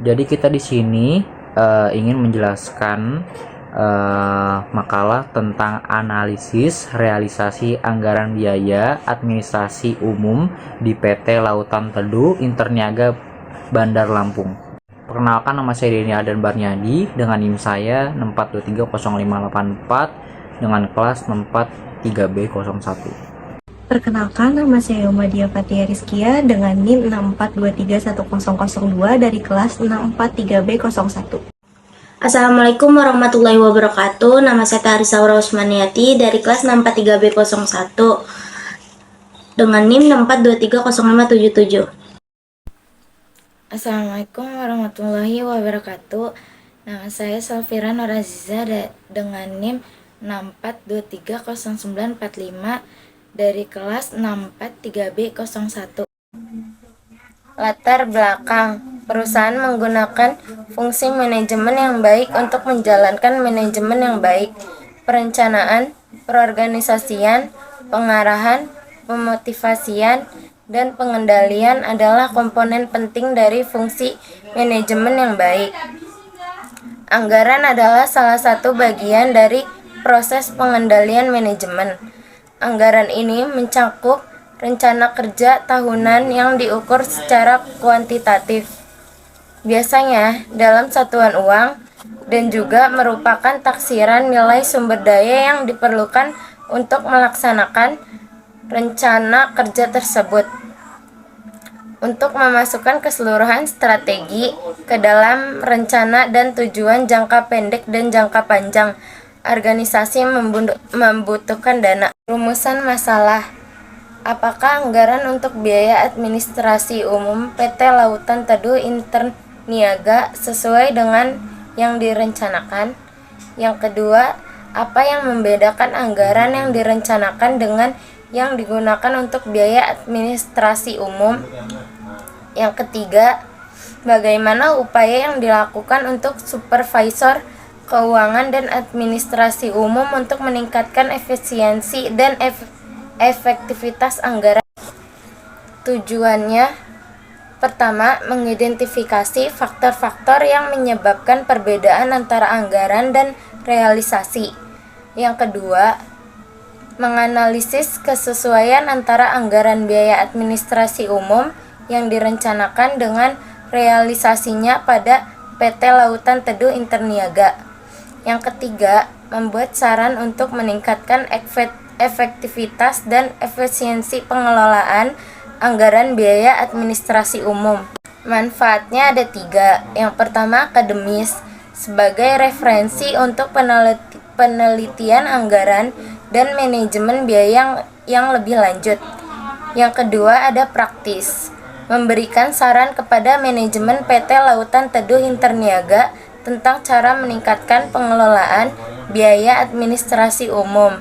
Jadi kita di sini ingin menjelaskan makalah tentang analisis realisasi anggaran biaya administrasi umum di PT Lautan Teduh Interniaga Bandar Lampung. Perkenalkan, nama saya Deni Adan Barnyadi dengan NIM saya 6430584 dengan kelas 643B01. Perkenalkan, nama saya Umadia Fatia Rizkia dengan NIM 642310002 dari kelas 643B01. Assalamualaikum warahmatullahi wabarakatuh. Nama saya Tarisa Aura Usmaniati dari kelas 643B01 dengan NIM 6423057. Assalamualaikum warahmatullahi wabarakatuh. Nama saya Salfira Noraziza dengan NIM 642300945 dari kelas 643B01. Latar belakang: perusahaan menggunakan fungsi manajemen yang baik untuk menjalankan manajemen yang baik. Perencanaan, perorganisasian, pengarahan, pemotivasian, dan pengendalian adalah komponen penting dari fungsi manajemen yang baik. Anggaran adalah salah satu bagian dari proses pengendalian manajemen. Anggaran ini mencakup rencana kerja tahunan yang diukur secara kuantitatif, biasanya dalam satuan uang, dan juga merupakan taksiran nilai sumber daya yang diperlukan untuk melaksanakan rencana kerja tersebut. Untuk memasukkan keseluruhan strategi ke dalam rencana dan tujuan jangka pendek dan jangka panjang, organisasi membutuhkan dana. Rumusan masalah: apakah anggaran untuk biaya administrasi umum PT Lautan Teduh Interniaga sesuai dengan yang direncanakan? Yang kedua, apa yang membedakan anggaran yang direncanakan dengan yang digunakan untuk biaya administrasi umum? Yang ketiga, bagaimana upaya yang dilakukan untuk supervisor keuangan dan administrasi umum untuk meningkatkan efisiensi dan efektivitas anggaran? Tujuannya: pertama, mengidentifikasi faktor-faktor yang menyebabkan perbedaan antara anggaran dan realisasi. Yang kedua, menganalisis kesesuaian antara anggaran biaya administrasi umum yang direncanakan dengan realisasinya pada PT Lautan Teduh Interniaga. Yang ketiga, membuat saran untuk meningkatkan efektivitas dan efisiensi pengelolaan anggaran biaya administrasi umum. Manfaatnya ada 3. Yang pertama, akademis, sebagai referensi untuk penelitian anggaran dan manajemen biaya yang lebih lanjut. Yang kedua, ada praktis, memberikan saran kepada manajemen PT Lautan Teduh Interniaga tentang cara meningkatkan pengelolaan biaya administrasi umum.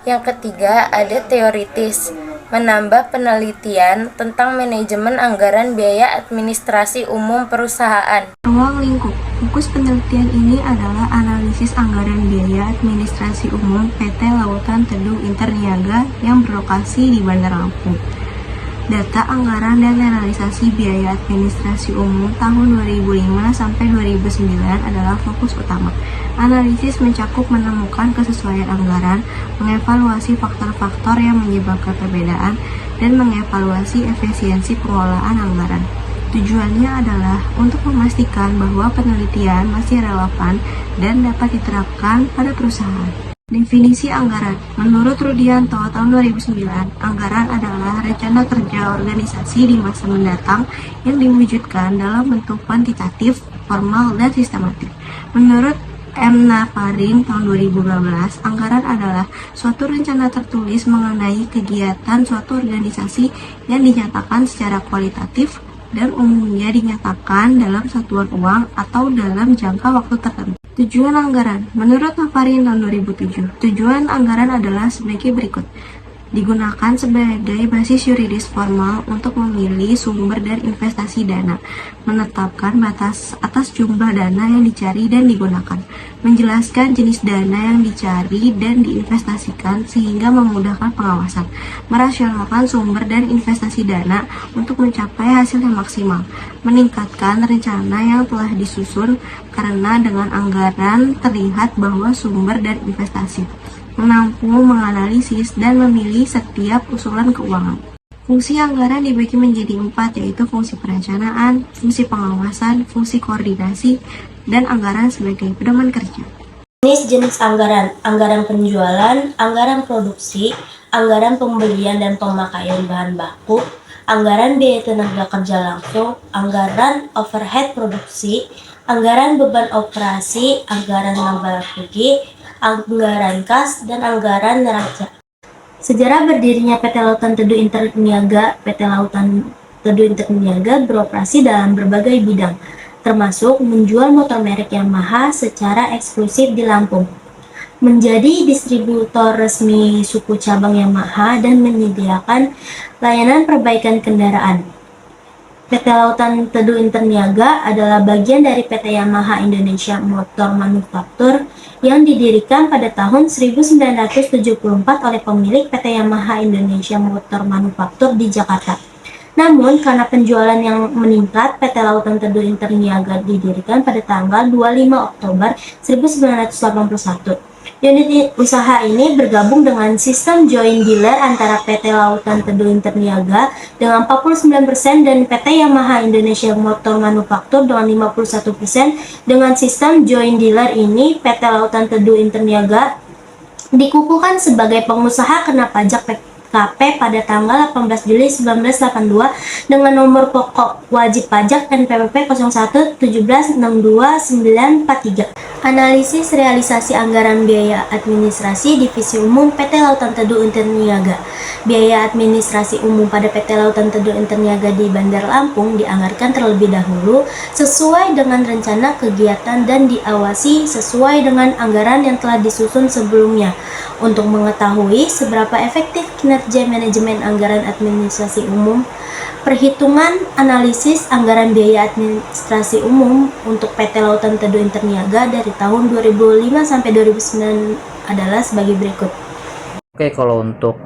Yang ketiga, ada teoritis, menambah penelitian tentang manajemen anggaran biaya administrasi umum perusahaan. Ruang lingkup. Fokus penelitian ini adalah analisis anggaran biaya administrasi umum PT Lautan Teduh Interniaga yang berlokasi di Bandar Lampung. Data anggaran dan realisasi biaya administrasi umum tahun 2005 sampai 2009 adalah fokus utama. Analisis mencakup menemukan kesesuaian anggaran, mengevaluasi faktor-faktor yang menyebabkan perbedaan, dan mengevaluasi efisiensi pengelolaan anggaran. Tujuannya adalah untuk memastikan bahwa penelitian masih relevan dan dapat diterapkan pada perusahaan. Definisi anggaran. Menurut Rudianto tahun 2009, anggaran adalah rencana kerja organisasi di masa mendatang yang diwujudkan dalam bentuk kuantitatif, formal, dan sistematik. Menurut M. Nafarin tahun 2012, anggaran adalah suatu rencana tertulis mengenai kegiatan suatu organisasi yang dinyatakan secara kualitatif dan umumnya dinyatakan dalam satuan uang atau dalam jangka waktu tertentu. Tujuan anggaran. Menurut Nafarin tahun 2007, tujuan anggaran adalah sebagai berikut. Digunakan sebagai basis yuridis formal untuk memilih sumber dan investasi dana, menetapkan batas atas jumlah dana yang dicari dan digunakan, menjelaskan jenis dana yang dicari dan diinvestasikan sehingga memudahkan pengawasan, merasionalkan sumber dan investasi dana untuk mencapai hasil yang maksimal, meningkatkan rencana yang telah disusun karena dengan anggaran terlihat bahwa sumber dan investasi, menampung, menganalisis, dan memilih setiap usulan keuangan. Fungsi anggaran dibagi menjadi 4, yaitu fungsi perencanaan, fungsi pengawasan, fungsi koordinasi, dan anggaran sebagai pedoman kerja. Jenis-jenis anggaran: anggaran penjualan, anggaran produksi, anggaran pembelian dan pemakaian bahan baku, anggaran biaya tenaga kerja langsung, anggaran overhead produksi, anggaran beban operasi, anggaran laba rugi, anggaran kas, dan anggaran neraca. Sejarah berdirinya PT Lautan Teduh Interniaga. PT Lautan Teduh Interniaga beroperasi dalam berbagai bidang, termasuk menjual motor merek Yamaha secara eksklusif di Lampung, menjadi distributor resmi suku cabang Yamaha, dan menyediakan layanan perbaikan kendaraan. PT Lautan Teduh Interniaga adalah bagian dari PT Yamaha Indonesia Motor Manufaktur yang didirikan pada tahun 1974 oleh pemilik PT Yamaha Indonesia Motor Manufaktur di Jakarta. Namun, karena penjualan yang meningkat, PT Lautan Teduh Interniaga didirikan pada tanggal 25 Oktober 1981. Unit usaha ini bergabung dengan sistem joint dealer antara PT Lautan Teduh Interniaga dengan 49% dan PT Yamaha Indonesia Motor Manufaktur dengan 51%. Dengan sistem joint dealer ini, PT Lautan Teduh Interniaga dikukuhkan sebagai pengusaha kena pajak PKP pada tanggal 18 Juli 1982 dengan nomor pokok wajib pajak NPWP 01 17 62 943. Analisis realisasi anggaran biaya administrasi Divisi Umum PT Lautan Teduh Interniaga. Biaya administrasi umum pada PT Lautan Teduh Interniaga di Bandar Lampung dianggarkan terlebih dahulu sesuai dengan rencana kegiatan dan diawasi sesuai dengan anggaran yang telah disusun sebelumnya. Untuk mengetahui seberapa efektif kinerja manajemen anggaran administrasi umum, perhitungan analisis anggaran biaya administrasi umum untuk PT Lautan Teduh Interniaga dari tahun 2005 sampai 2009 adalah sebagai berikut. Oke, kalau untuk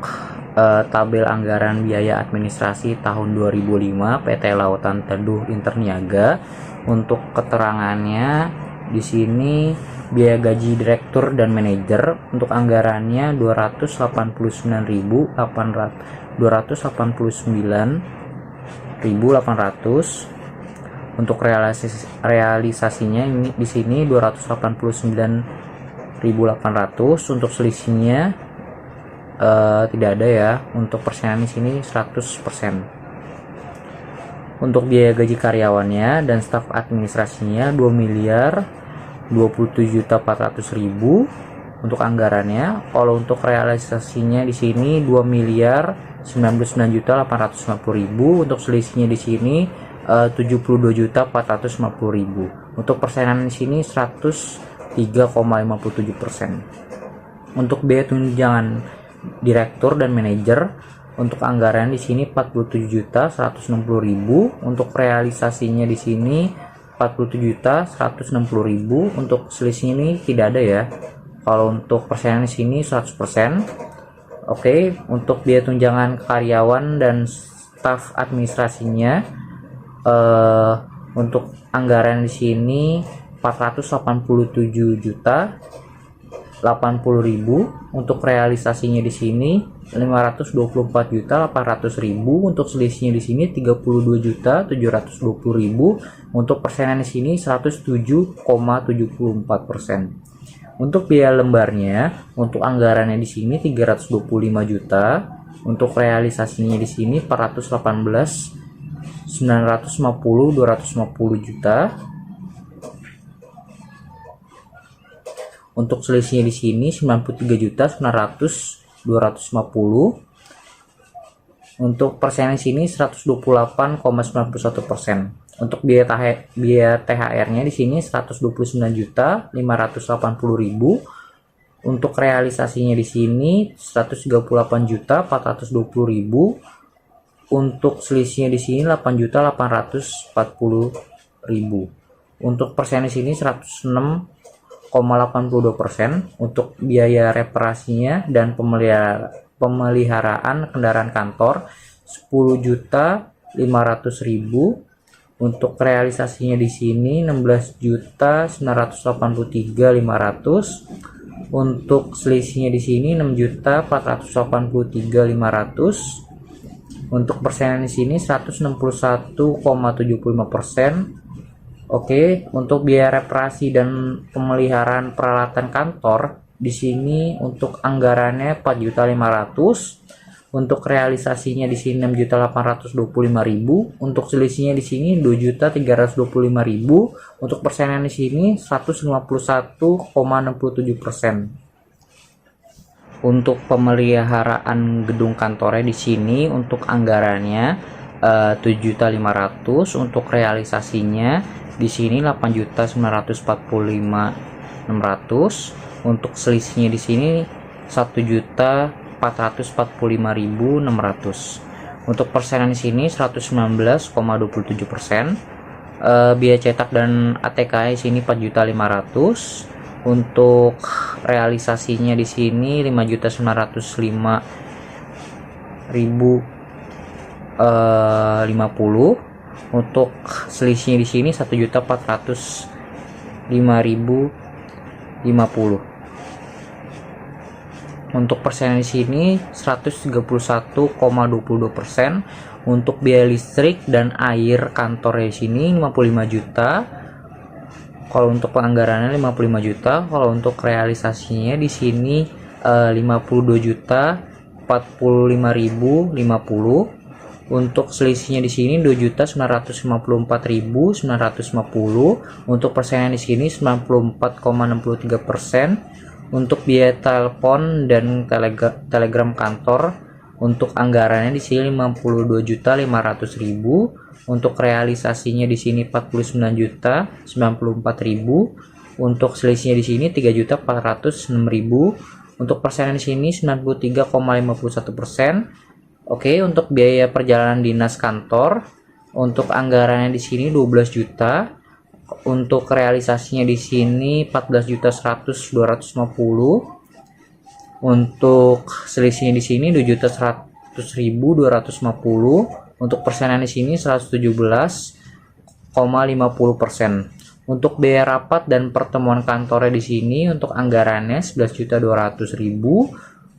tabel anggaran biaya administrasi tahun 2005 PT Lautan Teduh Interniaga, untuk keterangannya di sini biaya gaji direktur dan manajer untuk anggarannya 289.800 untuk realisasinya ini di sini 289.800. Untuk selisihnya tidak ada ya. Untuk persenan di sini 100%. Untuk biaya gaji karyawannya dan staf administrasinya 2.027.400.000 untuk anggarannya. Kalau untuk realisasinya di sini 2.099.850.000. Untuk selisihnya di sini 72.450.000. Untuk persenan di sini 103,57%. Untuk biaya tunjangan direktur dan manajer untuk anggaran di sini 47.160.000. Untuk realisasinya di sini 47.160.000. Untuk selisihnya ini tidak ada ya. Kalau untuk persenan di sini 100%. Oke, untuk biaya tunjangan karyawan dan staf administrasinya untuk anggaran di sini 487.080.000. Untuk realisasinya di sini 524.800.000. Untuk selisihnya di sini 32.720.000. Untuk persenan di sini 107,74%. Untuk biaya lembarnya, untuk anggarannya di sini 325 juta. Untuk realisasinya di sini 418.950.250 juta. Untuk selisihnya di sini 93.900.250. Untuk persenan di sini 128,91%. Untuk biaya THR-nya di sini 129.580.000. Untuk realisasinya di sini 138.420.000. Untuk selisihnya di sini 8.840.000. Untuk persen di sini 106,91%. Untuk biaya reparasinya dan pemeliharaan kendaraan kantor 10.500.000. Untuk realisasinya di sini 16.983.500. Untuk selisihnya di sini 6.483.500. Untuk persenan di sini 161,75%. Oke, untuk biaya reparasi dan pemeliharaan peralatan kantor di sini untuk anggarannya 4.500.000. Untuk realisasinya di sini 6.825.000. Untuk selisihnya di sini 2.325.000. Untuk persenan di sini 151,67%. Untuk pemeliharaan gedung kantornya di sini untuk anggarannya 7.500.000. Untuk realisasinya di sini 8.945.600. Untuk selisihnya di sini 1.445.600. Untuk persenan di sini 119,27%. Biaya cetak dan ATK di sini 4.500.000. Untuk realisasinya di sini 5.905.050. Untuk selisihnya di sini 1.405.050. Untuk persenan di sini 131,22%. Untuk biaya listrik dan air kantor di sini 55 juta. Kalau untuk penganggarannya 55 juta. Kalau untuk realisasinya di sini 52 juta 45.050. Untuk selisihnya di sini 2.954.950. Untuk persenan di sini 94,63%. Untuk biaya telepon dan telegram kantor untuk anggarannya di sini 52.500.000. Untuk realisasinya di sini 49.094.000. Untuk selisihnya di sini 3.406.000. Untuk persenan di sini 93,51%. Oke, untuk biaya perjalanan dinas kantor untuk anggarannya di sini 12 juta. Untuk realisasinya di sini 14.100.250. Untuk selisihnya di sini 2.100.250. Untuk persenan di sini 117,50%. Untuk biaya rapat dan pertemuan kantornya di sini untuk anggarannya 11.200.000.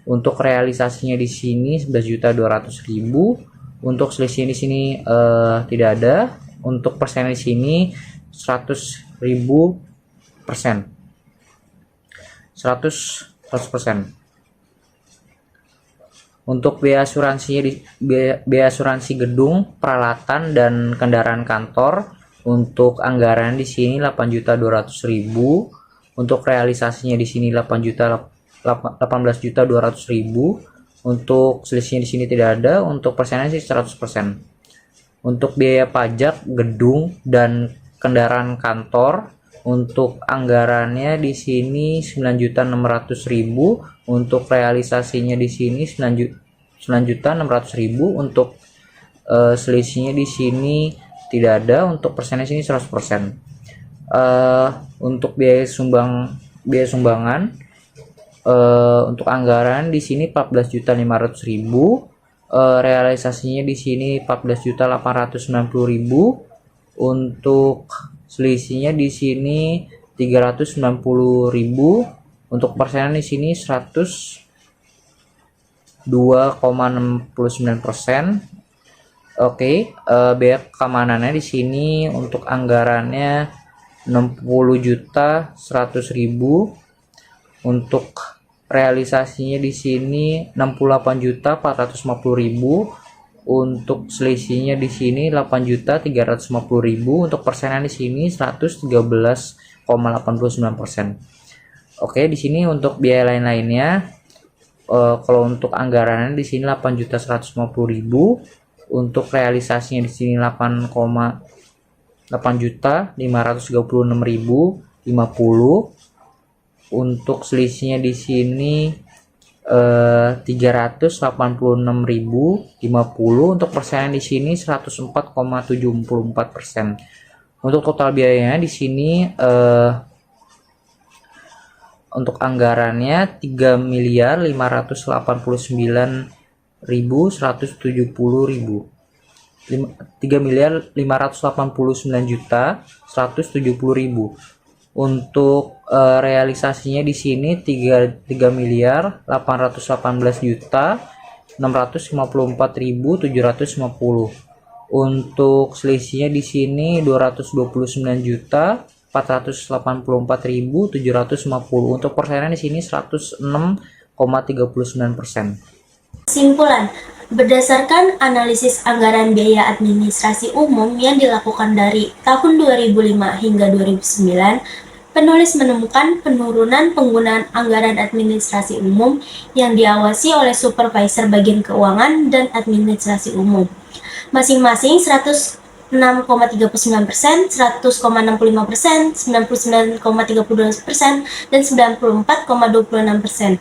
Untuk realisasinya di sini 11.200.000. Untuk selisihnya di sini tidak ada. Untuk persenan di sini 100.000%. 100%. Untuk biaya asuransi gedung, peralatan dan kendaraan kantor untuk anggaran di sini 8.200.000. Untuk realisasinya di sini 18.200.000. Untuk selisihnya di sini tidak ada. Untuk persenan sih 100%. Untuk biaya pajak gedung dan kendaraan kantor untuk anggarannya di sini 9.600.000. Untuk realisasinya di sini 9.600.000. Untuk selisihnya di sini tidak ada. Untuk persennya sini 100%. Untuk biaya sumbangan untuk anggaran di sini 14.500.000. Realisasinya di sini 14.890.000. Untuk selisihnya di sini 390.000. Untuk persenan di sini 102,69%. Oke, biaya keamanannya di sini untuk anggarannya 60.100.000. Untuk realisasinya di sini 68.450.000. Untuk selisihnya di sini 8.350.000. Untuk persenan di sini 113,89%. Oke, di sini untuk biaya lain-lainnya kalau untuk anggarannya di sini 8.150.000. Untuk realisasinya di sini 8.536.050. Untuk selisihnya di sini 386.050. Untuk persenan di sini 104,74%. Untuk total biayanya di sini untuk anggarannya 3.589.170.000. Untuk realisasinya di sini 3.818.654.750. Untuk selisihnya di sini 229.484.750. Untuk persennya di sini 106,39%. Kesimpulan, berdasarkan analisis anggaran biaya administrasi umum yang dilakukan dari tahun 2005 hingga 2009, penulis menemukan penurunan penggunaan anggaran administrasi umum yang diawasi oleh Supervisor Bagian Keuangan dan Administrasi Umum. Masing-masing 106,39%, 100,65%, 99,32%, dan 94,26%.